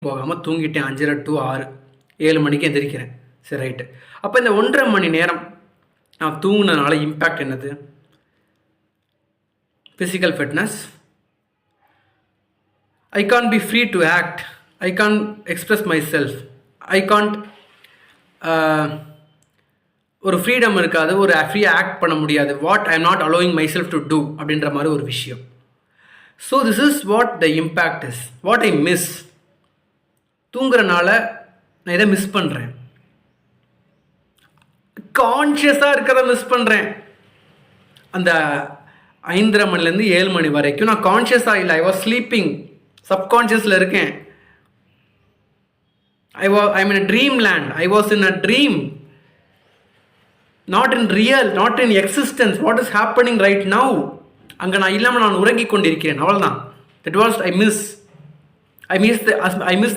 போகாமல் தூங்கிட்டேன் 5:30 to 6, 7 மணிக்கு எந்திரிக்கிறேன். சரி, ரைட்டு. அப்போ இந்த 1.5 மணி நேரம் நான் தூங்கினதுனால இம்பேக்ட் என்னது? Physical fitness. I can't be free to act. I can't express myself. I can't ஒரு ஃப்ரீடம் இருக்காது, ஒரு ஃப்ரீயாக ஆக்ட் பண்ண முடியாது. What I am not allowing myself to do அப்படின்ற மாதிரி ஒரு விஷயம். So this is what the impact is. What I miss. தூங்குறனால நான் எதை மிஸ் பண்ணுறேன்? கான்ஷியஸாக இருக்கிறத மிஸ் பண்ணுறேன். அந்த 5:30 மணிலேருந்து 7 மணி வரைக்கும் நான் கான்ஷியஸாக இல்லை. I was sleeping. சப்கான்ஷியஸில் இருக்கேன். I'm in a dreamland. I was in a dream. Not in real, not in existence. What is happening right now? அங்கே நான் இல்லாமல் நான் உறங்கிக் கொண்டிருக்கிறேன். அவ்வளோதான். That was I miss